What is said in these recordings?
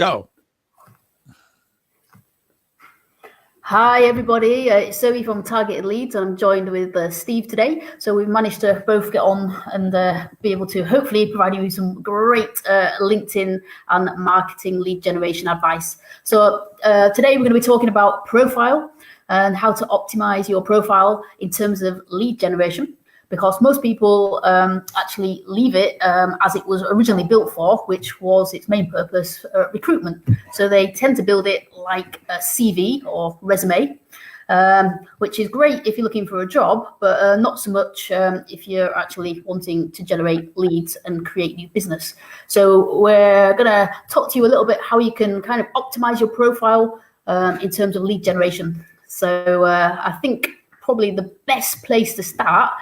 Go. Hi, everybody. It's Zoe from Targeted Leads. I'm joined with Steve today. So we've managed to both get on and be able to hopefully provide you with some great LinkedIn and marketing lead generation advice. So today we're going to be talking about profile and how to optimize your profile in terms of lead generation, because most people actually leave it as it was originally built for, which was its main purpose, recruitment. So they tend to build it like a CV or resume, which is great if you're looking for a job, but not so much if you're actually wanting to generate leads and create new business. So we're going to talk to you a little bit how you can kind of optimize your profile in terms of lead generation. So I think probably the best place to start,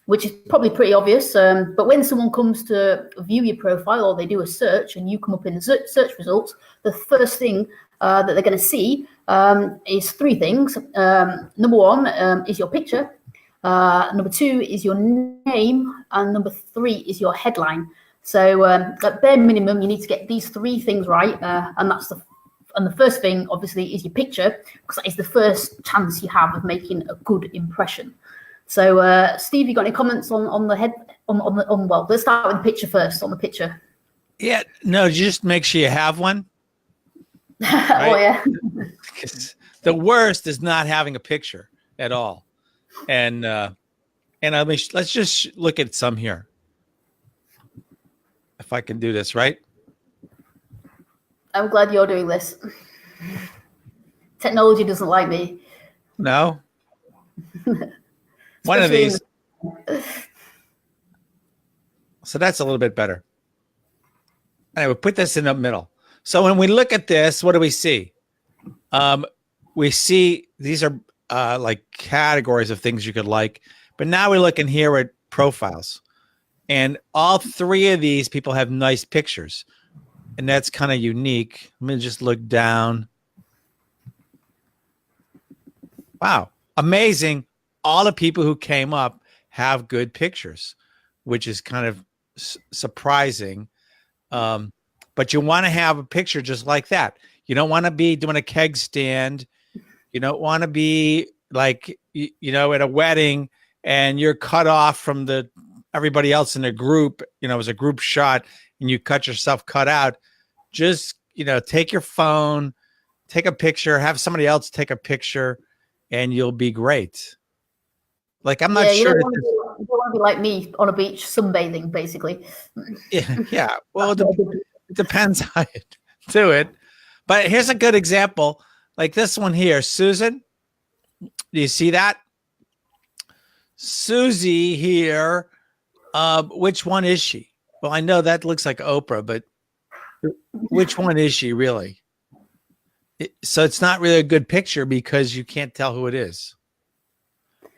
which is probably pretty obvious, but when someone comes to view your profile or they do a search and you come up in the search results, the first thing that they're going to see is three things. Number one is your picture. Number two is your name. And number three is your headline. So at bare minimum, you need to get these three things right. And the first thing, obviously, is your picture, because that is the first chance you have of making a good impression. So, Steve, you got any comments on the head? Well, let's start with the picture first. On the picture. Yeah, no, just make sure you have one. Right? Oh yeah. The worst is not having a picture at all, and I mean, let's just look at some here. If I can do this right. I'm glad you're doing this. Technology doesn't like me. No. One of these. So that's a little bit better. Anyway, put this in the middle. So when we look at this, what do we see? We see these are like categories of things you could like. But now we're looking here at profiles. And all three of these people have nice pictures. And that's kind of unique. Let me just look down. Wow. Amazing. All the people who came up have good pictures, which is kind of surprising. But you want to have a picture just like that. You don't want to be doing a keg stand. You don't want to be like, at a wedding and you're cut off from everybody else in the group. It was a group shot and you cut yourself cut out. Just, take your phone, take a picture, have somebody else take a picture, and you'll be great. Like, I'm not sure. You don't want to be like me on a beach sunbathing, basically. Yeah. Well, it depends how you do it. But here's a good example. Like this one here, Susan. Do you see that? Susie here. Which one is she? Well, I know that looks like Oprah, but which one is she really? So it's not really a good picture because you can't tell who it is.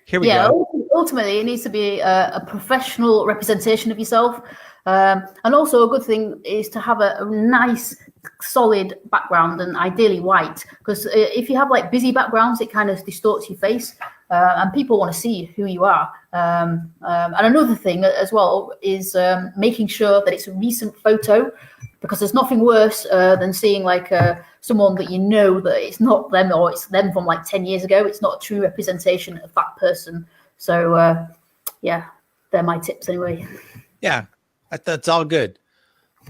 Here we go. Ultimately, it needs to be a professional representation of yourself. And also a good thing is to have a nice, solid background, and ideally white. Because if you have like busy backgrounds, it kind of distorts your face. And people want to see who you are. And another thing as well is making sure that it's a recent photo, because there's nothing worse than seeing like someone that that it's not them, or it's them from like 10 years ago. It's not a true representation of that person. So, yeah, they're my tips anyway. Yeah, that's all good.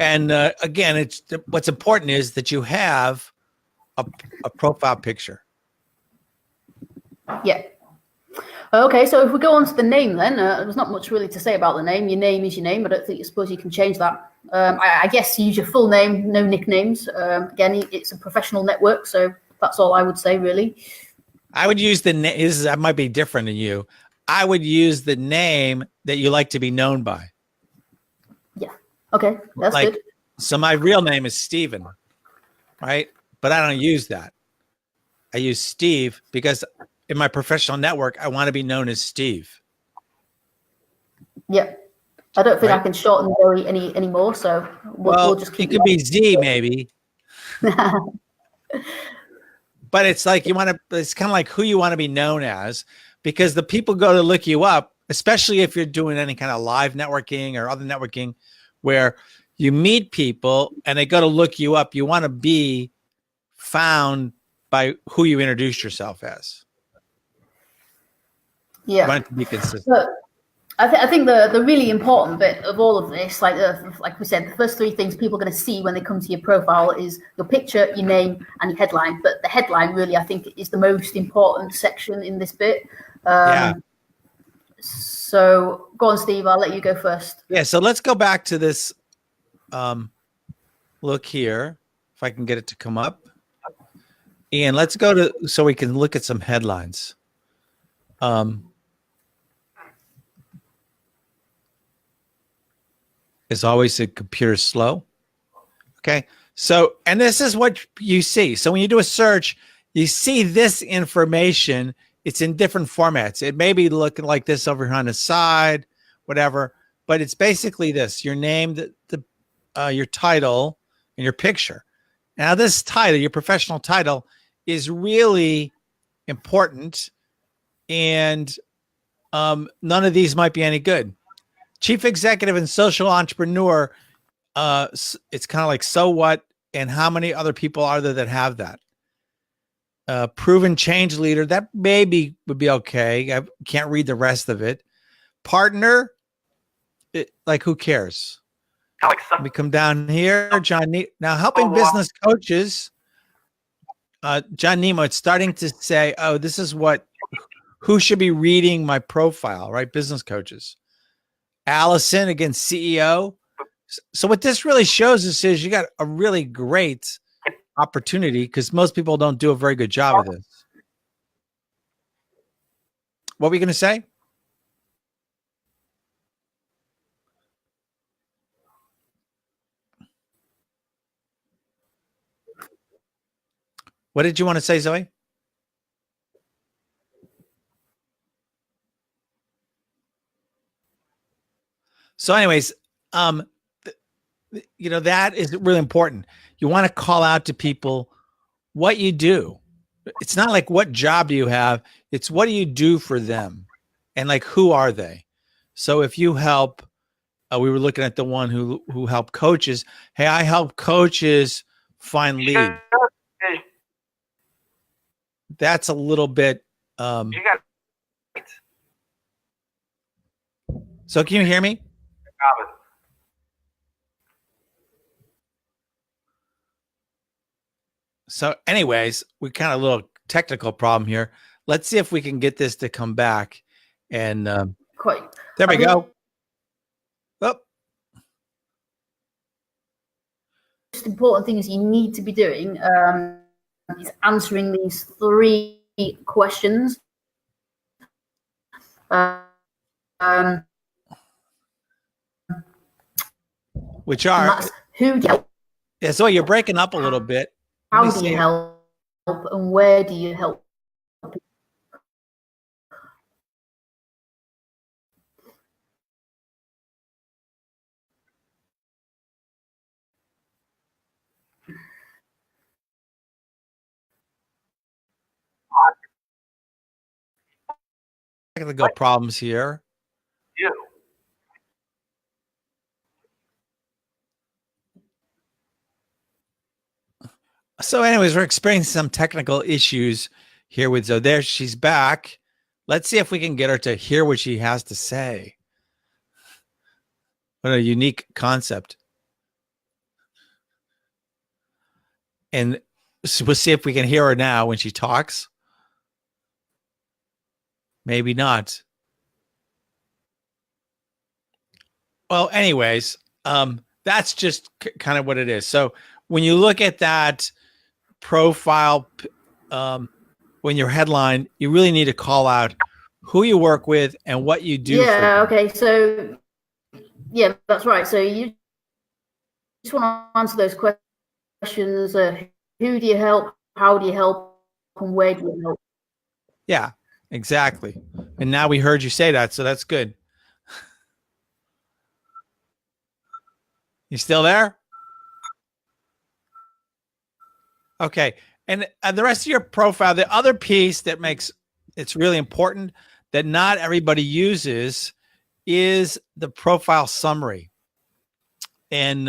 And again, what's important is that you have a profile picture. Yeah. Okay, so if we go on to the name then, there's not much really to say about the name. Your name is your name. I suppose you can change that. I guess you use your full name, no nicknames. Again, it's a professional network, so that's all I would say, really. I would use the name. That might be different than you. I would use the name that you like to be known by. Yeah. Okay, that's good. So my real name is Steven, right? But I don't use that. I use Steve because in my professional network, I want to be known as Steve. Yeah. I don't think I can shorten Zoe anymore, so we'll just keep it. Could be Z maybe. But it's like it's kind of like who you want to be known as, because the people go to look you up, especially if you're doing any kind of live networking or other networking where you meet people and they go to look you up. You want to be found by who you introduced yourself as. Yeah. You want it to be consistent. But I think the really important bit of all of this, like we said, the first three things people are going to see when they come to your profile is your picture, your name, and your headline. But the headline really, I think, is the most important section in this bit. Yeah. So go on, Steve. I'll let you go first. Yeah. So let's go back to this. Look here, if I can get it to come up. Ian, let's go to so we can look at some headlines. As always, the computer's slow. Okay. So, and this is what you see. So when you do a search, you see this information. It's in different formats. It may be looking like this over here on the side, whatever, but it's basically this: your name, your title, and your picture. Now, this title, your professional title, is really important, and none of these might be any good. Chief executive and social entrepreneur. It's kind of like, so what, and how many other people are there that have that? Proven change leader, that maybe would be okay. I can't read the rest of it. Partner, like, who cares? We come down here, John. Now, helping business coaches. John Nemo, it's starting to say, oh, this is who should be reading my profile, right? Business coaches. Allison, again, CEO. So what this really shows us is you got a really great opportunity, because most people don't do a very good job of this. What were you going to say? What did you want to say, Zoe? So anyways, that is really important. You want to call out to people what you do. It's not like what job do you have, it's what do you do for them, and like, who are they? So if you help, we were looking at the one who helped coaches. Hey, I help coaches find leads. That's a little bit. So can you hear me? So anyways, we kind of a little technical problem here. Let's see if we can get this to come back. And there we go. Oh. The most important thing is you need to be doing is answering these three questions. Which are, who do you help? Yeah, so you're breaking up a little bit. How do you help, and where do you help? Technical problems here. So anyways, we're experiencing some technical issues here with Zoe. There, she's back. Let's see if we can get her to hear what she has to say. What a unique concept. And so we'll see if we can hear her now when she talks. Maybe not. Well, anyways, that's just kind of what it is. So when you look at that profile, when your headline, you really need to call out who you work with and what you do. Yeah. Okay. So yeah, that's right. So you just want to answer those questions. Who do you help? How do you help? And where do you help? Yeah, exactly. And now we heard you say that, so that's good. You still there? Okay. And the rest of your profile, the other piece that makes it's really important that not everybody uses is the profile summary. and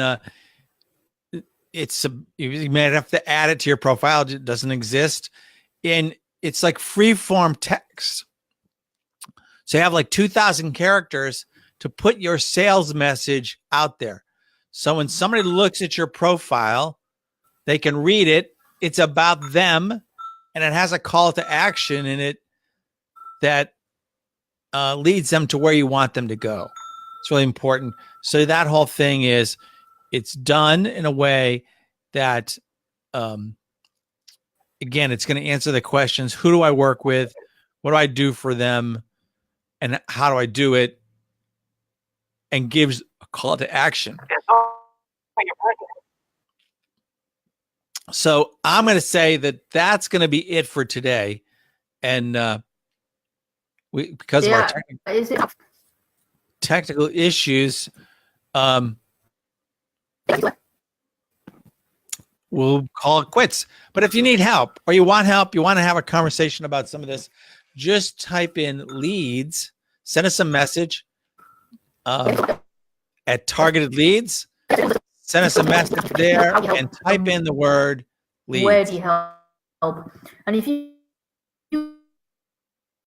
you may have to add it to your profile. It doesn't exist, and it's like free form text. So you have like 2,000 characters to put your sales message out there. So when somebody looks at your profile, they can read it. It's about them, and it has a call to action in it that leads them to where you want them to go. It's really important. So that whole thing is, it's done in a way that, again, it's going to answer the questions: who do I work with? What do I do for them? And how do I do it? And gives a call to action. So I'm going to say that that's going to be it for today. And because of our technical issues, we'll call it quits. But if you need help, or you want help, you want to have a conversation about some of this, just type in leads, send us a message at Targeted Leads. Send us a message there and type in the word leads. Where do you help? And if you